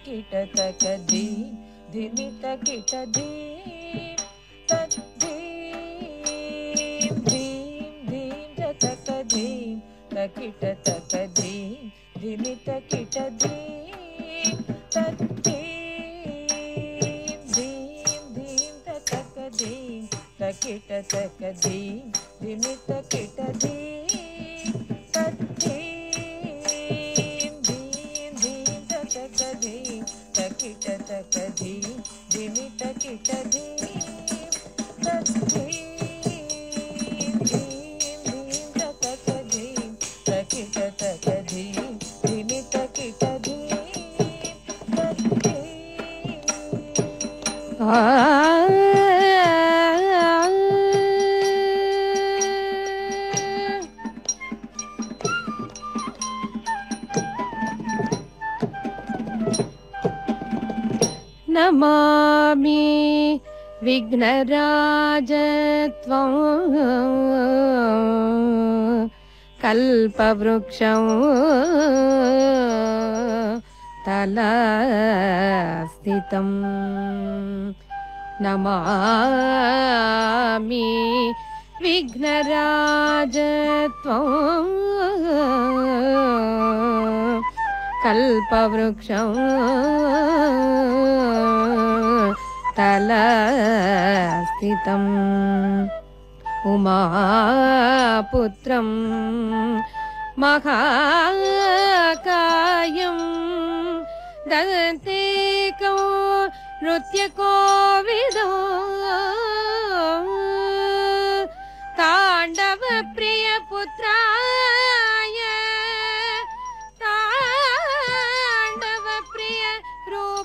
ಕಿಟ ತಕ ಧೀಂ ಧಿಮಿ ತಕಿಟ ಧೀಂ ತತ್ ಧೀಂ ಧೀಂ ಧೀಂ ತಕ ಧೀಂ ತಕಿಟ ತಕ ಧೀಂ ಧಿಮಿ ತಕಿಟ ಧೀಂ ತತ್ ಧೀಂ ಧೀಂ ಧೀಂ ತಕ ಧೀಂ ತಕಿಟ ತಕ ಧೀಂ ಧಿಮಿ ತಕಿಟ ಧೀಂ ತತ್ ಧೀಂ ಧೀಂ ಧೀಂ ತಕ ಧೀಂ ತಕಿಟ ತಕ ಧೀಂ ಧಿಮಿ ತಕಿಟ ಧೀಂ ತತ್ ಧೀಂ ಧೀಂ ಧೀಂ ತಕ ಧೀಂ ತಕಿಟ ತಕ ಧೀಂ ಧಿಮಿ ತಕಿಟ ಧೀಂ ತತ್ ನಮಾಮಿ ವಿಘ್ನರಾಜತ್ವಂ ಕಲ್ಪವೃಕ್ಷಂ ತಲಸ್ಥಿತಂ ನಮಾಮಿ ವಿಘ್ನರಾಜತ್ವಂ ಕಲ್ಪವೃಕ್ಷಂ ತಲಸ್ಥಿತಂ ಉಮಾಪುತ್ರಂ ಮಹಾಕಾಯಂ ದಂತೇಕಂ ನೃತ್ಯಕೋವಿದೋ ತಾಂಡವ ಪ್ರಿಯ ಪುತ್ರಾಯ ತಾಂಡವ ಪ್ರಿಯ ರೂಪ